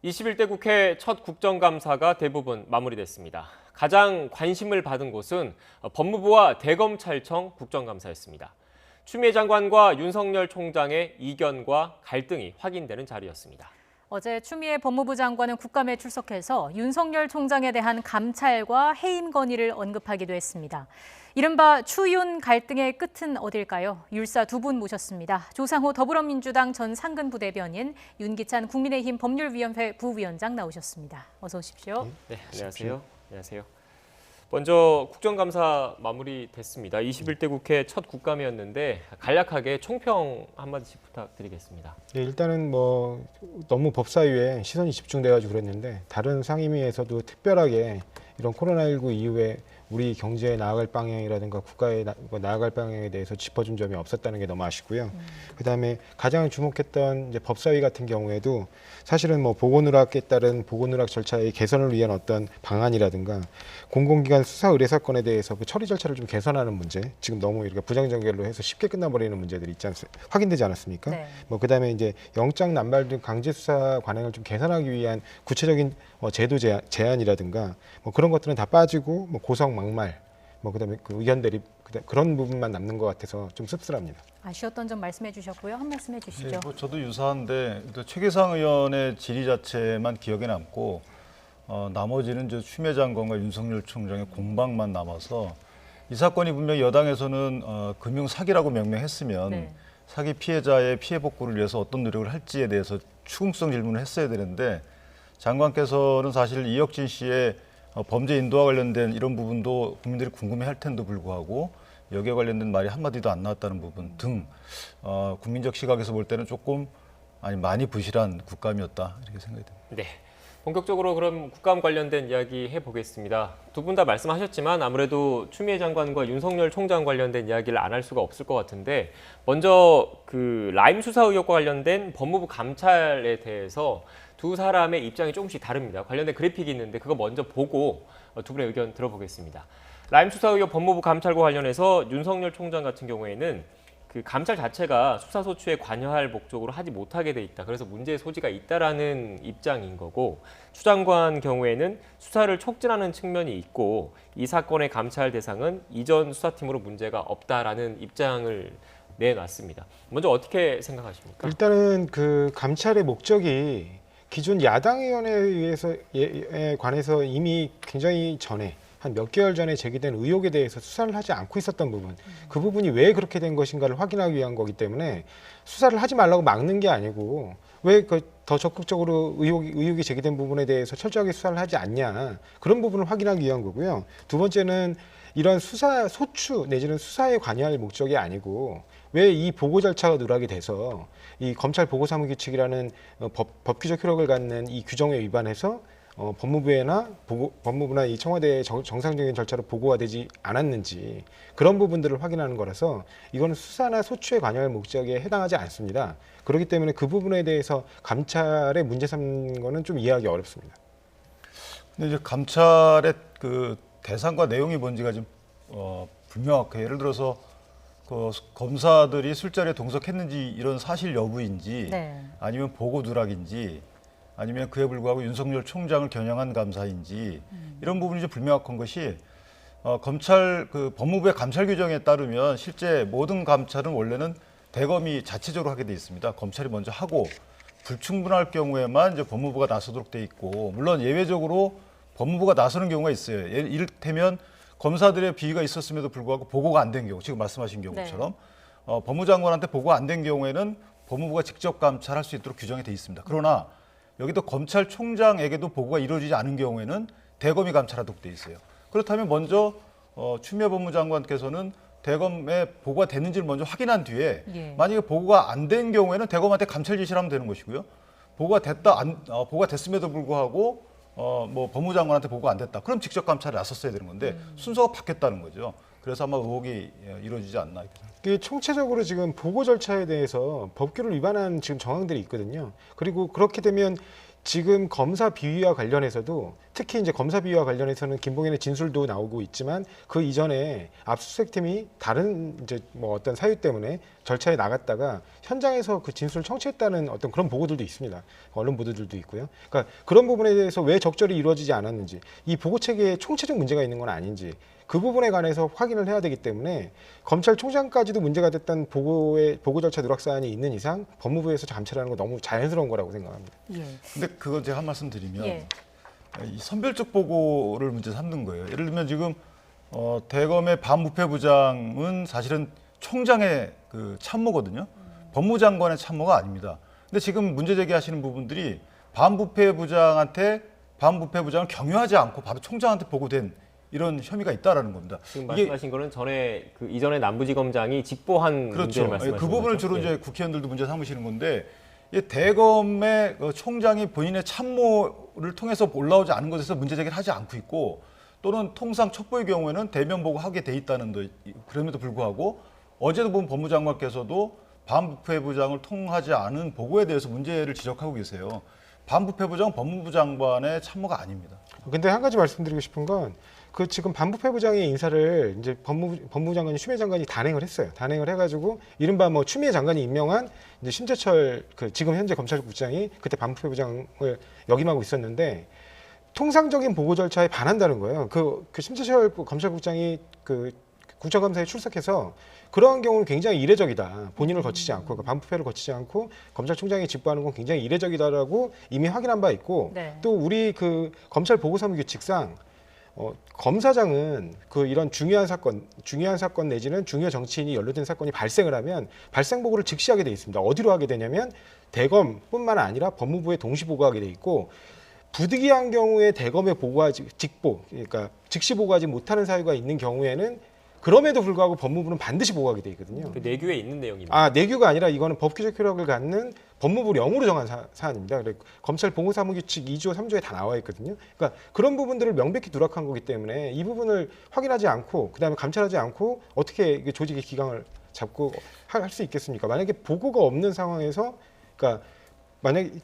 21대 국회 첫 국정감사가 대부분 마무리됐습니다. 가장 관심을 받은 곳은 법무부와 대검찰청 국정감사였습니다. 추미애 장관과 윤석열 총장의 이견과 갈등이 확인되는 자리였습니다. 어제 추미애 법무부 장관은 국감에 출석해서 윤석열 총장에 대한 감찰과 해임 건의를 언급하기도 했습니다. 이른바 추윤 갈등의 끝은 어딜까요? 율사 두 분 모셨습니다. 조상호 더불어민주당 전 상근부대변인, 윤기찬 국민의힘 법률위원회 부위원장 나오셨습니다. 어서 오십시오. 네, 안녕하세요. 안녕하세요. 먼저 국정감사 마무리됐습니다. 21대 국회 첫 국감이었는데 간략하게 총평 한마디씩 부탁드리겠습니다. 네, 일단은 너무 법사위에 시선이 집중돼가지고 그랬는데 다른 상임위에서도 특별하게 이런 코로나19 이후에 우리 경제에 나아갈 방향이라든가 국가에 나아갈 방향에 대해서 짚어준 점이 없었다는 게 너무 아쉽고요. 그다음에 가장 주목했던 이제 법사위 같은 경우에도 사실은 보건누락에 따른 보건누락 절차의 개선을 위한 어떤 방안이라든가 공공기관 수사 의뢰 사건에 대해서 그 처리 절차를 좀 개선하는 문제, 지금 너무 이렇게 부정전결로 해서 쉽게 끝나버리는 문제들이 확인되지 않았습니까? 네. 그다음에 이제 영장 남발 등 강제 수사 관행을 좀 개선하기 위한 구체적인 제도 제안이라든가 그런 것들은 다 빠지고 고성 막말, 그다음에 그 의견 대립 그런 부분만 남는 것 같아서 좀 씁쓸합니다. 아쉬웠던 점 말씀해 주셨고요. 한 말씀 해주시죠. 네, 저도 유사한데 최계상 의원의 질의 자체만 기억에 남고 나머지는 추미애 장관과 윤석열 총장의 공방만 남아서 이 사건이 분명히 여당에서는 금융 사기라고 명명했으면 네. 사기 피해자의 피해 복구를 위해서 어떤 노력을 할지에 대해서 추궁성 질문을 했어야 되는데 장관께서는 사실 이혁진 씨의 범죄 인도와 관련된 이런 부분도 국민들이 궁금해할 텐데도 불구하고 여기에 관련된 말이 한마디도 안 나왔다는 부분 등 국민적 시각에서 볼 때는 많이 부실한 국감이었다 이렇게 생각이 듭니다. 네, 본격적으로 그럼 국감 관련된 이야기 해보겠습니다. 두 분 다 말씀하셨지만 아무래도 추미애 장관과 윤석열 총장 관련된 이야기를 안 할 수가 없을 것 같은데 먼저 그 라임 수사 의혹과 관련된 법무부 감찰에 대해서 두 사람의 입장이 조금씩 다릅니다. 관련된 그래픽이 있는데 그거 먼저 보고 두 분의 의견 들어보겠습니다. 라임 수사 의혹 법무부 감찰과 관련해서 윤석열 총장 같은 경우에는 그 감찰 자체가 수사 소추에 관여할 목적으로 하지 못하게 돼 있다. 그래서 문제의 소지가 있다라는 입장인 거고 추 장관 경우에는 수사를 촉진하는 측면이 있고 이 사건의 감찰 대상은 이전 수사팀으로 문제가 없다라는 입장을 내놨습니다. 먼저 어떻게 생각하십니까? 일단은 그 감찰의 목적이 기존 야당 의원에 관해서 이미 굉장히 전에 한 몇 개월 전에 제기된 의혹에 대해서 수사를 하지 않고 있었던 부분, 그 부분이 왜 그렇게 된 것인가를 확인하기 위한 거기 때문에 수사를 하지 말라고 막는 게 아니고 왜 더 적극적으로 의혹이 제기된 부분에 대해서 철저하게 수사를 하지 않냐, 그런 부분을 확인하기 위한 거고요. 두 번째는 이런 수사 소추 내지는 수사에 관여할 목적이 아니고 왜 이 보고 절차가 누락이 돼서 이 검찰 보고사무규칙이라는 법규적 효력을 갖는 이 규정에 위반해서 법무부나 이 청와대의 정상적인 절차로 보고가 되지 않았는지 그런 부분들을 확인하는 거라서 이거는 수사나 소추에 관여할 목적에 해당하지 않습니다. 그렇기 때문에 그 부분에 대해서 감찰에 문제 삼는 거는 좀 이해하기 어렵습니다. 근데 이제 감찰의 그 대상과 내용이 뭔지가 좀 불명확해요. 예를 들어서 그 검사들이 술자리에 동석했는지 이런 사실 여부인지 네. 아니면 보고 누락인지 아니면 그에 불구하고 윤석열 총장을 겨냥한 감사인지 이런 부분이 좀 불명확한 것이 검찰 그 법무부의 감찰 규정에 따르면 실제 모든 감찰은 원래는 대검이 자체적으로 하게 돼 있습니다. 검찰이 먼저 하고 불충분할 경우에만 이제 법무부가 나서도록 돼 있고 물론 예외적으로 법무부가 나서는 경우가 있어요. 이를테면 검사들의 비위가 있었음에도 불구하고 보고가 안 된 경우, 지금 말씀하신 경우처럼 법무장관한테 보고가 안 된 경우에는 법무부가 직접 감찰할 수 있도록 규정이 돼 있습니다. 그러나 여기도 검찰총장에게도 보고가 이루어지지 않은 경우에는 대검이 감찰하도록 돼 있어요. 그렇다면 먼저 추미애 법무장관께서는 대검에 보고가 됐는지를 먼저 확인한 뒤에 만약에 보고가 안 된 경우에는 대검한테 감찰 지시를 하면 되는 것이고요. 보고가 됐음에도 불구하고 법무장관한테 보고가 안 됐다. 그럼 직접 감찰에 나섰어야 되는 건데 순서가 바뀌었다는 거죠. 그래서 아마 의혹이 이루어지지 않나 이렇게 생각합니다. 총체적으로 지금 보고 절차에 대해서 법규를 위반한 지금 정황들이 있거든요. 그리고 그렇게 되면 지금 검사 비위와 관련해서도 특히 이제 검사 비위와 관련해서는 김봉현의 진술도 나오고 있지만 그 이전에 압수수색팀이 다른 이제 뭐 어떤 사유 때문에 절차에 나갔다가 현장에서 그 진술을 청취했다는 어떤 그런 보고들도 있습니다. 언론 보도들도 있고요. 그러니까 그런 부분에 대해서 왜 적절히 이루어지지 않았는지, 이 보고 체계에 총체적 문제가 있는 건 아닌지 그 부분에 관해서 확인을 해야 되기 때문에 검찰총장까지도 문제가 됐던 보고 절차 누락 사안이 있는 이상 법무부에서 감찰하는 거 너무 자연스러운 거라고 생각합니다. 예. 근데 그건 제가 한 말씀 드리면 예. 이 선별적 보고를 문제 삼는 거예요. 예를 들면 지금 대검의 반부패부장은 사실은 총장의 그 참모거든요. 법무장관의 참모가 아닙니다. 근데 지금 문제 제기하시는 부분들이 반부패부장을 경유하지 않고 바로 총장한테 보고된 이런 혐의가 있다라는 겁니다. 지금 말씀하신 거는 전에 그 이전에 남부지검장이 직보한 문제를 그렇죠. 말씀하시는 그 부분을 거죠? 주로 예. 이제 국회의원들도 문제 삼으시는 건데 이 대검의 총장이 본인의 참모를 통해서 올라오지 않은 것에서 문제 제기를 하지 않고 있고 또는 통상 첩보의 경우에는 대면 보고하게 돼 있다는 그럼에도 불구하고 어제도 보면 법무장관께서도 반부패부장을 통하지 않은 보고에 대해서 문제를 지적하고 계세요. 반부패부장은 법무부 장관의 참모가 아닙니다. 근데 한 가지 말씀드리고 싶은 건 그 지금 반부패부장의 인사를 이제 법무부 장관이 추미애 장관이 단행을 했어요. 단행을 해가지고 이른바 뭐 추미애 장관이 임명한 이제 심재철 그 지금 현재 검찰국장이 그때 반부패부장을 역임하고 있었는데 통상적인 보고 절차에 반한다는 거예요. 그 심재철 검찰국장이 그 국정감사에 출석해서 그러한 경우는 굉장히 이례적이다. 본인을 거치지 않고 그러니까 반부패를 거치지 않고 검찰총장이 직보하는 건 굉장히 이례적이다라고 이미 확인한 바 있고 네. 또 우리 그 검찰 보고사무규칙상 검사장은 그 이런 중요한 사건 내지는 중요 정치인이 연루된 사건이 발생을 하면 발생 보고를 즉시 하게 돼 있습니다. 어디로 하게 되냐면 대검뿐만 아니라 법무부에 동시 보고하게 돼 있고 부득이한 경우에 대검에 그러니까 즉시 보고하지 못하는 사유가 있는 경우에는 그럼에도 불구하고 법무부는 반드시 보고하게 돼 있거든요. 그 내규에 있는 내용입니다. 아, 내규가 아니라 이거는 법규적 효력을 갖는 법무부령으로 정한 사안입니다. 검찰 보고사무규칙 2조, 3조에 다 나와 있거든요. 그러니까 그런 부분들을 명백히 누락한 거기 때문에 이 부분을 확인하지 않고 그다음에 감찰하지 않고 어떻게 조직의 기강을 잡고 할 수 있겠습니까? 만약에 보고가 없는 상황에서 그러니까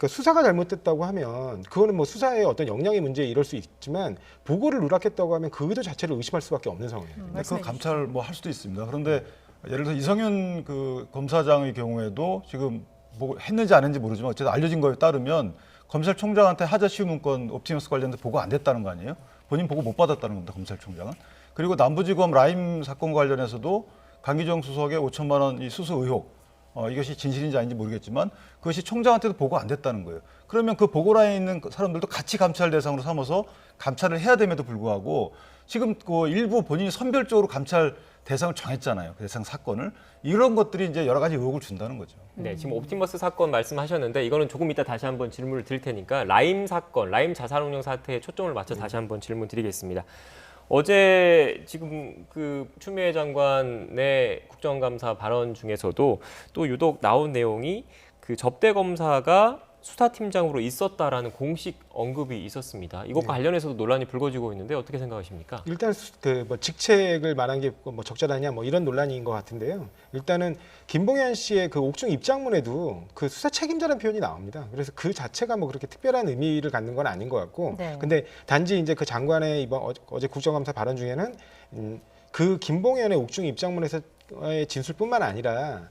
수사가 잘못됐다고 하면 그거는 뭐 수사의 어떤 역량의 문제에 이럴 수 있지만 보고를 누락했다고 하면 그 의도 자체를 의심할 수밖에 없는 상황이에요. 근데 그 감찰 뭐 할 수도 있습니다. 그런데 예를 들어서 이성윤 그 검사장의 경우에도 지금 뭐 했는지 안 했는지 모르지만 어쨌든 알려진 거에 따르면 검찰총장한테 하자시우 문건 옵티머스 관련된 보고 안 됐다는 거 아니에요? 본인 보고 못 받았다는 겁니다. 검찰총장은. 그리고 남부지검 라임 사건 관련해서도 강기정 수석의 5천만 원 이 수수 의혹 이것이 진실인지 아닌지 모르겠지만 그것이 총장한테도 보고 안 됐다는 거예요. 그러면 그 보고라인에 있는 사람들도 같이 감찰 대상으로 삼아서 감찰을 해야 됨에도 불구하고 지금 그 일부 본인이 선별적으로 감찰 대상을 정했잖아요. 그 대상 사건을. 이런 것들이 이제 여러 가지 의혹을 준다는 거죠. 네, 지금 옵티머스 사건 말씀하셨는데 이거는 조금 이따 다시 한번 질문을 드릴 테니까 라임 사건, 라임 자산운용 사태에 초점을 맞춰 다시 한번 질문 드리겠습니다. 어제 지금 그 추미애 장관의 국정감사 발언 중에서도 또 유독 나온 내용이 그 접대 검사가 수사팀장으로 있었다라는 공식 언급이 있었습니다. 이것과 관련해서도 논란이 불거지고 있는데 어떻게 생각하십니까? 일단 그 뭐 직책을 말한 게 뭐 적절하냐 뭐 이런 논란인 것 같은데요. 일단은 김봉현 씨의 그 옥중 입장문에도 그 수사 책임자라는 표현이 나옵니다. 그래서 그 자체가 뭐 그렇게 특별한 의미를 갖는 건 아닌 것 같고, 네. 근데 단지 이제 그 장관의 이번 어제 국정감사 발언 중에는 그 김봉현의 옥중 입장문에서의 진술뿐만 아니라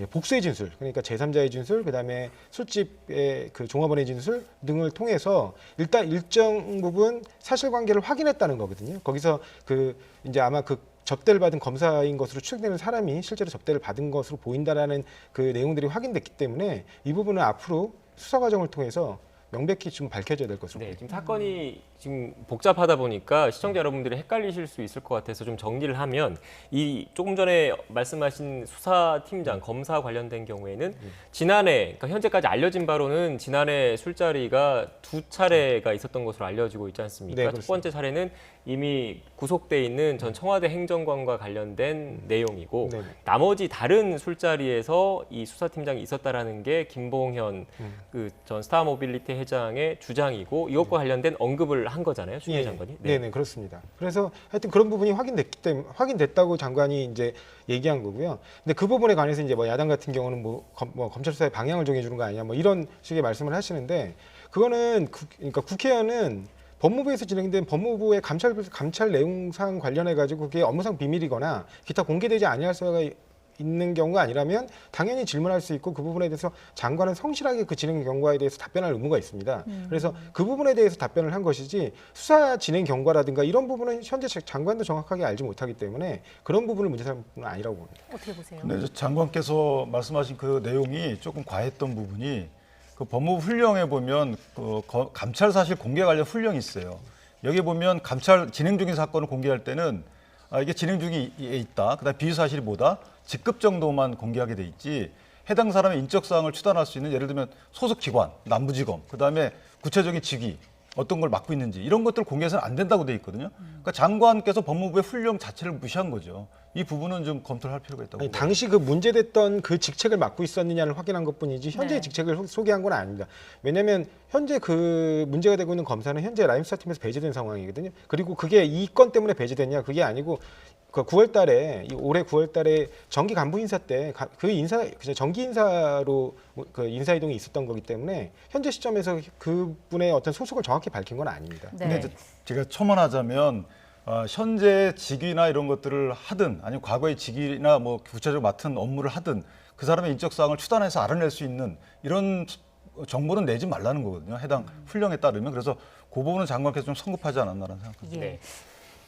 복수의 진술, 그러니까 제3자의 진술, 그다음에 술집의 그 종업원의 진술 등을 통해서 일단 일정 부분 사실관계를 확인했다는 거거든요. 거기서 그 이제 아마 그 접대를 받은 검사인 것으로 추정되는 사람이 실제로 접대를 받은 것으로 보인다라는 그 내용들이 확인됐기 때문에 이 부분은 앞으로 수사 과정을 통해서 명백히 좀 밝혀져야 될 것으로 네, 보입니다. 지금 사건이 지금 복잡하다 보니까 시청자 여러분들이 헷갈리실 수 있을 것 같아서 좀 정리를 하면 이 조금 전에 말씀하신 수사팀장, 검사 관련된 경우에는 지난해, 그러니까 현재까지 알려진 바로는 지난해 술자리가 2차례가 있었던 것으로 알려지고 있지 않습니까? 네, 첫 그렇습니다. 번째 차례는 이미 구속돼 있는 전 청와대 행정관과 관련된 내용이고 네네. 나머지 다른 술자리에서 이 수사팀장이 있었다라는 게 김봉현 그 전 스타모빌리티 회장의 주장이고 이것과 관련된 언급을 한 거잖아요, 추미애 장관이. 네, 네, 그렇습니다. 그래서 하여튼 그런 부분이 확인됐다고 장관이 이제 얘기한 거고요. 근데 그 부분에 관해서 이제 뭐 야당 같은 경우는 뭐 검찰 수사의 방향을 정해주는 거 아니냐, 뭐 이런 식의 말씀을 하시는데 그거는 그러니까 국회의원은 법무부에서 진행된 법무부의 감찰 내용상 관련해 가지고 그게 업무상 비밀이거나 기타 공개되지 아니할 수가 있는 경우가 아니라면 당연히 질문할 수 있고 그 부분에 대해서 장관은 성실하게 그 진행 경과에 대해서 답변할 의무가 있습니다. 그래서 그 부분에 대해서 답변을 한 것이지 수사 진행 경과라든가 이런 부분은 현재 장관도 정확하게 알지 못하기 때문에 그런 부분을 문제 삼는 부분은 아니라고 봅니다. 어떻게 보세요? 근데 장관께서 말씀하신 그 내용이 조금 과했던 부분이 그 법무부 훈령에 보면 그 감찰 사실 공개 관련 훈령이 있어요. 여기 보면 감찰 진행 중인 사건을 공개할 때는 이게 진행 중에 있다. 그다음 비위 사실이 뭐다. 직급 정도만 공개하게 돼 있지. 해당 사람의 인적 사항을 추단할 수 있는 예를 들면 소속 기관, 남부지검, 그다음에 구체적인 직위, 어떤 걸 맡고 있는지 이런 것들 공개해서는 안 된다고 돼 있거든요. 그러니까 장관께서 법무부의 훈령 자체를 무시한 거죠. 이 부분은 좀 검토를 할 필요가 있다고. 당시 그 문제됐던 그 직책을 맡고 있었느냐를 확인한 것뿐이지 현재 네. 직책을 소개한 건 아닙니다. 왜냐하면 현재 그 문제가 되고 있는 검사는 현재 라임스타팀에서 배제된 상황이거든요. 그리고 그게 이 건 때문에 배제됐냐 그게 아니고 그 9월달에 올해 9월달에 정기 간부 인사 때 그 인사 정기 인사로 그 인사 이동이 있었던 거기 때문에 현재 시점에서 그분의 어떤 소속을 정확히 밝힌 건 아닙니다. 네. 근데 제가 첨언하자면 현재 직위나 이런 것들을 하든 아니면 과거의 직위나 뭐 구체적으로 맡은 업무를 하든 그 사람의 인적 사항을 추단해서 알아낼 수 있는 이런 정보는 내지 말라는 거거든요. 해당 훈령에 따르면. 그래서 그 부분은 장관께서 좀 성급하지 않았나라는 생각합니다. 예. 네.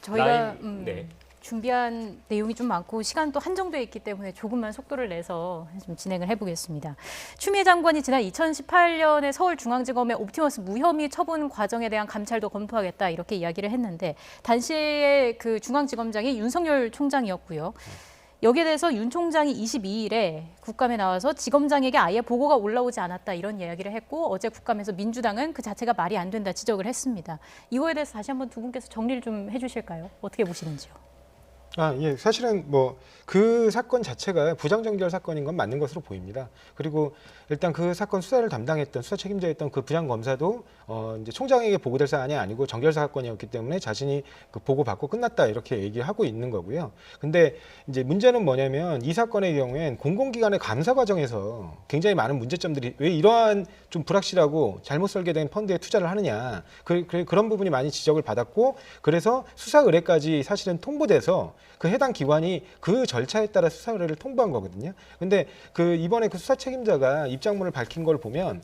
저희가 네. 준비한 내용이 좀 많고 시간도 한정돼 있기 때문에 조금만 속도를 내서 좀 진행을 해보겠습니다. 추미애 장관이 지난 2018년에 서울중앙지검의 옵티머스 무혐의 처분 과정에 대한 감찰도 검토하겠다 이렇게 이야기를 했는데 당시에 그 중앙지검장이 윤석열 총장이었고요. 여기에 대해서 윤 총장이 22일에 국감에 나와서 지검장에게 아예 보고가 올라오지 않았다 이런 이야기를 했고 어제 국감에서 민주당은 그 자체가 말이 안 된다 지적을 했습니다. 이거에 대해서 다시 한번 두 분께서 정리를 좀 해주실까요? 어떻게 보시는지요? 예, 사실은 뭐 그 사건 자체가 부장정결 사건인 건 맞는 것으로 보입니다. 그리고 일단 그 사건 수사를 담당했던 수사 책임자였던 그 부장검사도 이제 총장에게 보고될 사안이 아니고 정결 사건이었기 때문에 자신이 그 보고 받고 끝났다 이렇게 얘기하고 있는 거고요. 근데 이제 문제는 뭐냐면 이 사건의 경우엔 공공기관의 감사 과정에서 굉장히 많은 문제점들이 왜 이러한 좀 불확실하고 잘못 설계된 펀드에 투자를 하느냐 그런 부분이 많이 지적을 받았고 그래서 수사 의뢰까지 사실은 통보돼서 그 해당 기관이 그 절차에 따라 수사 의뢰를 통보한 거거든요. 근데 그 이번에 그 수사 책임자가 입장문을 밝힌 걸 보면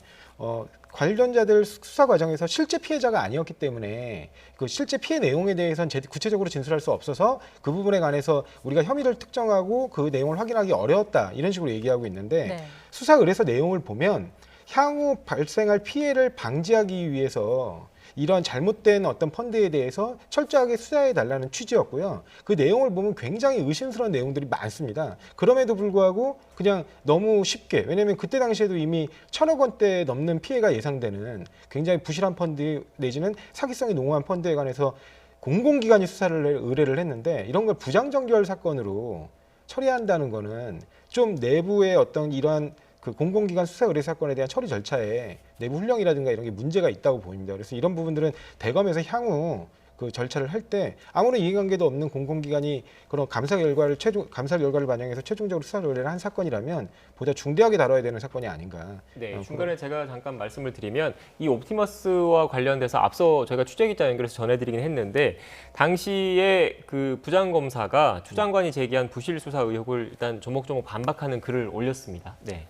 관련자들 수사 과정에서 실제 피해자가 아니었기 때문에 그 실제 피해 내용에 대해서는 구체적으로 진술할 수 없어서 그 부분에 관해서 우리가 혐의를 특정하고 그 내용을 확인하기 어려웠다 이런 식으로 얘기하고 있는데 네. 수사 의뢰서 내용을 보면 향후 발생할 피해를 방지하기 위해서 이런 잘못된 어떤 펀드에 대해서 철저하게 수사해 달라는 취지였고요. 그 내용을 보면 굉장히 의심스러운 내용들이 많습니다. 그럼에도 불구하고 그냥 너무 쉽게 왜냐하면 그때 당시에도 이미 1,000억 원대 넘는 피해가 예상되는 굉장히 부실한 펀드 내지는 사기성이 농후한 펀드에 관해서 공공기관이 수사를 의뢰를 했는데 이런 걸 부장정결 사건으로 처리한다는 거는 좀 내부의 어떤 이러한 그 공공기관 수사 의뢰 사건에 대한 처리 절차에 내부 훈령이라든가 이런 게 문제가 있다고 보입니다. 그래서 이런 부분들은 대검에서 향후 그 절차를 할 때 아무런 이해관계도 없는 공공기관이 그런 감사 결과를 반영해서 최종적으로 수사 의뢰를 한 사건이라면 보다 중대하게 다뤄야 되는 사건이 아닌가. 네, 중간에 제가 잠깐 말씀을 드리면 이 옵티머스와 관련돼서 앞서 저희가 취재기자 연결해서 전해드리긴 했는데 당시에 그 부장검사가 추 장관이 제기한 부실 수사 의혹을 일단 조목조목 반박하는 글을 올렸습니다. 네.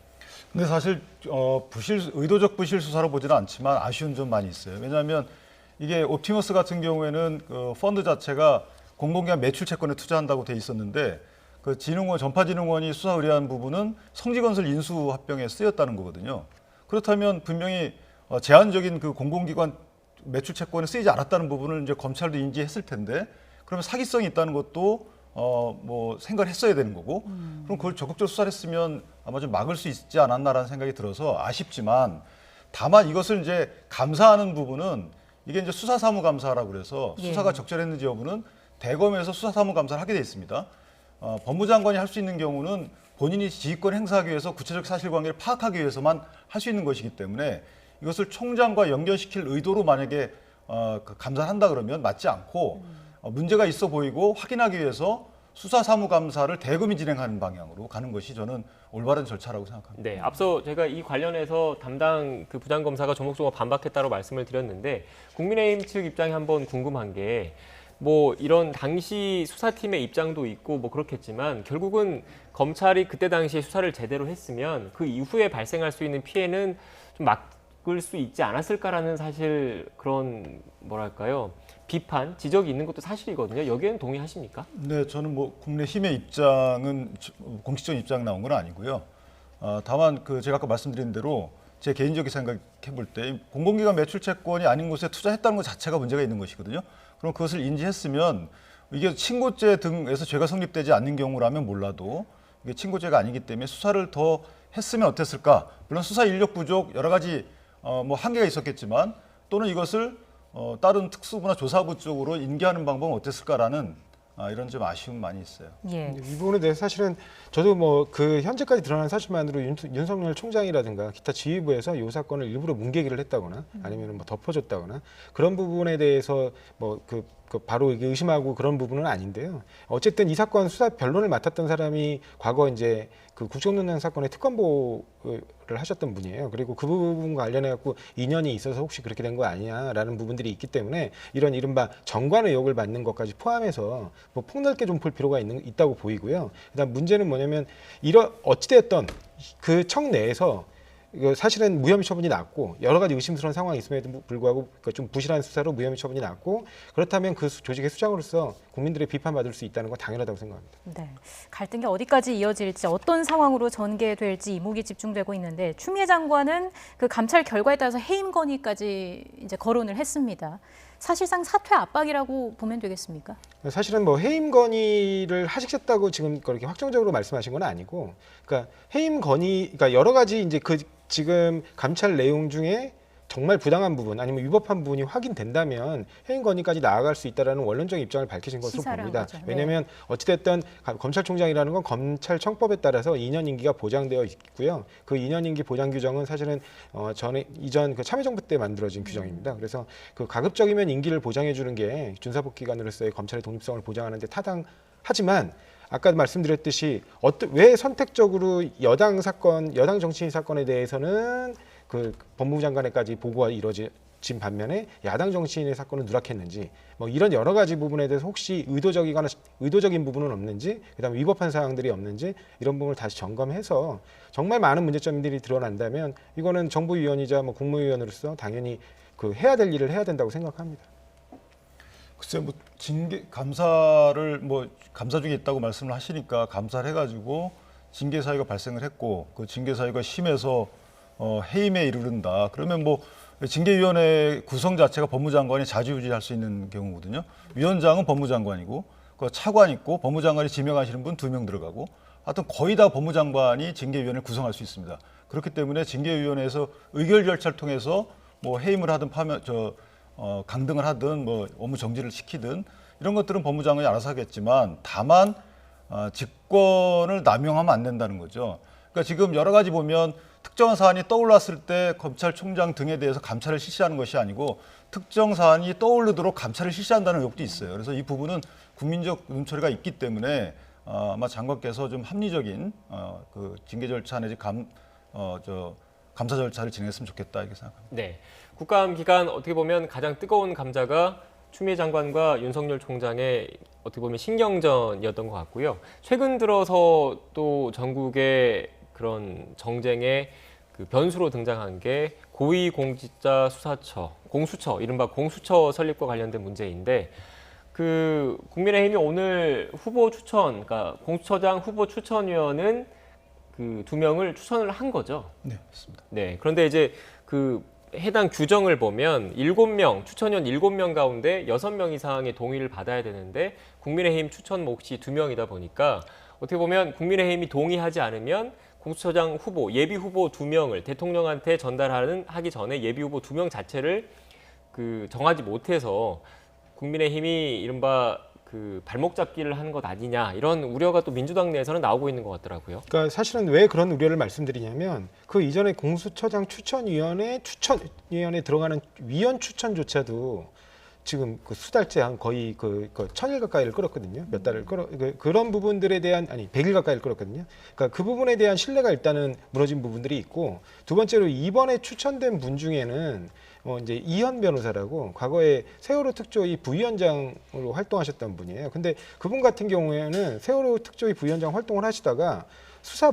근데 사실 의도적 부실 수사로 보지는 않지만 아쉬운 점 많이 있어요. 왜냐하면 이게 옵티머스 같은 경우에는 그 펀드 자체가 공공기관 매출 채권에 투자한다고 돼 있었는데 그 전파진흥원이 수사 의뢰한 부분은 성지건설 인수합병에 쓰였다는 거거든요. 그렇다면 분명히 제한적인 그 공공기관 매출 채권에 쓰이지 않았다는 부분을 이제 검찰도 인지했을 텐데 그러면 사기성이 있다는 것도 뭐 생각을 했어야 되는 거고 그럼 그걸 적극적으로 수사를 했으면 아마 좀 막을 수 있지 않았나라는 생각이 들어서 아쉽지만 다만 이것을 이제 감사하는 부분은 이게 이제 수사사무감사라고 그래서 수사가 적절했는지 여부는 대검에서 수사사무감사를 하게 돼 있습니다. 법무장관이 할 수 있는 경우는 본인이 지휘권 행사하기 위해서 구체적 사실관계를 파악하기 위해서만 할 수 있는 것이기 때문에 이것을 총장과 연결시킬 의도로 만약에 감사를 한다 그러면 맞지 않고 문제가 있어 보이고 확인하기 위해서 수사사무감사를 대금이 진행하는 방향으로 가는 것이 저는 올바른 절차라고 생각합니다. 네, 앞서 제가 이 관련해서 담당 그 부장검사가 조목조목 반박했다고 말씀을 드렸는데 국민의힘 측 입장이 한번 궁금한 게 뭐 이런 당시 수사팀의 입장도 있고 뭐 그렇겠지만 결국은 검찰이 그때 당시에 수사를 제대로 했으면 그 이후에 발생할 수 있는 피해는 좀 막을 수 있지 않았을까라는 사실 그런 뭐랄까요 비판, 지적이 있는 것도 사실이거든요. 여기에는 동의하십니까? 네, 저는 뭐 국민의힘의 입장은 공식적인 입장 나온 건 아니고요. 다만 그 제가 아까 말씀드린 대로 제 개인적인 생각해 볼 때 공공기관 매출 채권이 아닌 곳에 투자했다는 것 자체가 문제가 있는 것이거든요. 그럼 그것을 인지했으면 이게 친고죄 등에서 죄가 성립되지 않는 경우라면 몰라도 이게 친고죄가 아니기 때문에 수사를 더 했으면 어땠을까? 물론 수사 인력 부족 여러 가지 뭐 한계가 있었겠지만 또는 이것을 다른 특수부나 조사부 쪽으로 인계하는 방법은 어땠을까라는 이런 좀 아쉬움 많이 있어요. 예. 이 부분에 대해서 사실은 저도 뭐 그 현재까지 드러난 사실만으로 윤석열 총장이라든가 기타 지휘부에서 이 사건을 일부러 뭉개기를 했다거나 아니면 뭐 덮어줬다거나 그런 부분에 대해서 뭐 그 바로 이게 의심하고 그런 부분은 아닌데요. 어쨌든 이 사건 수사 변론을 맡았던 사람이 과거 이제 그 국정농단 사건의 특검보를 하셨던 분이에요. 그리고 그 부분 관련해 갖고 인연이 있어서 혹시 그렇게 된 거 아니냐라는 부분들이 있기 때문에 이런 이른바 정관 의혹을 받는 것까지 포함해서 뭐 폭넓게 좀 볼 필요가 있다고 보이고요. 그다음 문제는 뭐냐면 어찌됐든 그 청 내에서 이거 사실은 무혐의 처분이 났고 여러 가지 의심스러운 상황이 있음에도 불구하고 좀 부실한 수사로 무혐의 처분이 났고 그렇다면 그 조직의 수장으로서 국민들의 비판받을 수 있다는 건 당연하다고 생각합니다. 네, 갈등이 어디까지 이어질지 어떤 상황으로 전개될지 이목이 집중되고 있는데 추미애 장관은 그 감찰 결과에 따라서 해임 건의까지 이제 거론을 했습니다. 사실상 사퇴 압박이라고 보면 되겠습니까? 사실은 뭐 해임 건의를 하시겠다고 지금 그렇게 확정적으로 말씀하신 건 아니고, 그러니까 해임 건의, 그러니까 여러 가지 이제 그 지금 감찰 내용 중에 정말 부당한 부분 아니면 위법한 부분이 확인된다면 해임 건의까지 나아갈 수 있다라는 원론적인 입장을 밝히신 것으로 시사를 봅니다. 한 거죠. 네. 왜냐하면 어찌됐든 검찰총장이라는 건 검찰청법에 따라서 2년 임기가 보장되어 있고요. 그 2년 임기 보장 규정은 사실은 이전 그 참여정부 때 만들어진 규정입니다. 그래서 그 가급적이면 임기를 보장해 주는 게 준사법 기관으로서의 검찰의 독립성을 보장하는 데 타당하지만 아까 말씀드렸듯이 왜 선택적으로 여당 정치인 사건에 대해서는 그 법무부 장관에까지 보고가 이루어진 반면에 야당 정치인의 사건은 누락했는지 뭐 이런 여러 가지 부분에 대해서 혹시 의도적인 부분은 없는지 그다음에 위법한 사항들이 없는지 이런 부분을 다시 점검해서 정말 많은 문제점들이 드러난다면 이거는 정부위원이자 뭐 국무위원으로서 당연히 그 해야 될 일을 해야 된다고 생각합니다. 글쎄 뭐 징계 감사를 뭐 감사 중에 있다고 말씀을 하시니까 감사를 해가지고 징계 사유가 발생을 했고 그 징계 사유가 심해서 해임에 이르른다. 그러면 뭐 징계위원회 구성 자체가 법무장관이 자주유지할 수 있는 경우거든요. 위원장은 법무장관이고 그 차관 있고 법무장관이 지명하시는 분 2명 들어가고 하여튼 거의 다 법무장관이 징계위원회를 구성할 수 있습니다. 그렇기 때문에 징계위원회에서 의결 절차를 통해서 뭐 해임을 하든 강등을 하든 뭐 업무 정지를 시키든 이런 것들은 법무장관이 알아서 하겠지만 다만 직권을 남용하면 안 된다는 거죠. 그러니까 지금 여러 가지 보면 특정한 사안이 떠올랐을 때 검찰총장 등에 대해서 감찰을 실시하는 것이 아니고 특정 사안이 떠오르도록 감찰을 실시한다는 의혹도 있어요. 그래서 이 부분은 국민적 눈초리가 있기 때문에 아마 장관께서 좀 합리적인 그 징계 절차 내지 감사 절차를 진행했으면 좋겠다 이렇게 생각합니다. 네, 국감 기간 어떻게 보면 가장 뜨거운 감자가 추미애 장관과 윤석열 총장의 어떻게 보면 신경전이었던 것 같고요. 최근 들어서 또 전국의 그런 정쟁의 그 변수로 등장한 게 고위공직자 수사처, 공수처, 이른바 공수처 설립과 관련된 문제인데 그 국민의힘이 오늘 후보 추천, 그러니까 공수처장 후보 추천위원은 그 2명을 추천을 한 거죠. 네, 맞습니다. 네, 그런데 이제 그 해당 규정을 보면 7명, 추천위원 7명 가운데 6명 이상의 동의를 받아야 되는데 국민의힘 추천 몫이 2명이다 보니까 어떻게 보면 국민의힘이 동의하지 않으면 공수처장 후보, 예비 후보 2명을 대통령한테 하기 전에 예비 후보 2명 자체를 그 정하지 못해서 국민의힘이 이른바 그 발목 잡기를 하는 것 아니냐 이런 우려가 또 민주당 내에서는 나오고 있는 것 같더라고요. 그러니까 사실은 왜 그런 우려를 말씀드리냐면 그 이전에 공수처장 추천위원회에 들어가는 위원 추천조차도 지금 그 수달째 한 거의 그 1000일 가까이를 끌었거든요. 몇 달을 그런 부분들에 대한 100일 가까이를 끌었거든요. 그러니까 그 부분에 대한 신뢰가 일단은 무너진 부분들이 있고, 두 번째로 이번에 추천된 분 중에는 이제 이현 변호사라고 과거에 세월호 특조위 부위원장으로 활동하셨던 분이에요. 근데 그분 같은 경우에는 세월호 특조위 부위원장 활동을 하시다가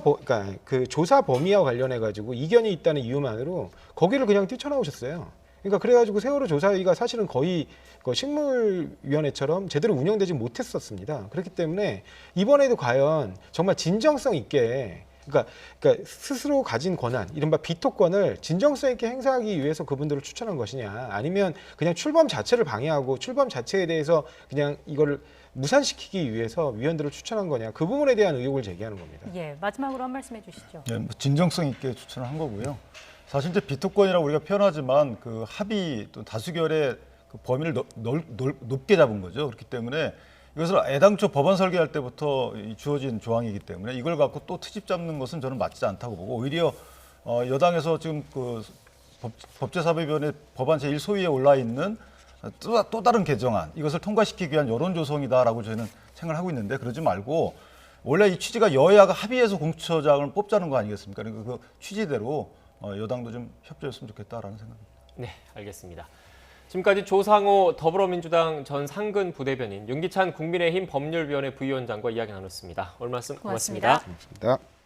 그러니까 그 조사 범위와 관련해 가지고 이견이 있다는 이유만으로 거기를 그냥 뛰쳐나오셨어요. 그러니까 그래가지고 세월호 조사위가 사실은 거의 그 식물위원회처럼 제대로 운영되지 못했었습니다. 그렇기 때문에 이번에도 과연 정말 진정성 있게, 그러니까 스스로 가진 권한, 이른바 비토권을 진정성 있게 행사하기 위해서 그분들을 추천한 것이냐, 아니면 그냥 출범 자체를 방해하고 출범 자체에 대해서 그냥 이거를 무산시키기 위해서 위원들을 추천한 거냐, 그 부분에 대한 의혹을 제기하는 겁니다. 예, 마지막으로 한 말씀 해주시죠. 예, 뭐 진정성 있게 추천을 한 거고요. 사실 이제 비토권이라고 우리가 표현하지만 그 합의 또 다수결의 그 범위를 높게 잡은 거죠. 그렇기 때문에 이것을 애당초 법안 설계할 때부터 주어진 조항이기 때문에 이걸 갖고 또 트집 잡는 것은 저는 맞지 않다고 보고, 오히려 여당에서 지금 그 법제사법위원회 법안 제1소위에 올라 있는 또 다른 개정안, 이것을 통과시키기 위한 여론 조성이다라고 저희는 생각을 하고 있는데, 그러지 말고 원래 이 취지가 여야가 합의해서 공수처장을 뽑자는 거 아니겠습니까? 그러니까 그 취지대로 여당도 좀 협조했으면 좋겠다라는 생각입니다. 네, 알겠습니다. 지금까지 조상호 더불어민주당 전 상근 부대변인, 윤기찬 국민의힘 법률위원회 부위원장과 이야기 나눴습니다. 오늘 말씀 고맙습니다. 고맙습니다. 고맙습니다.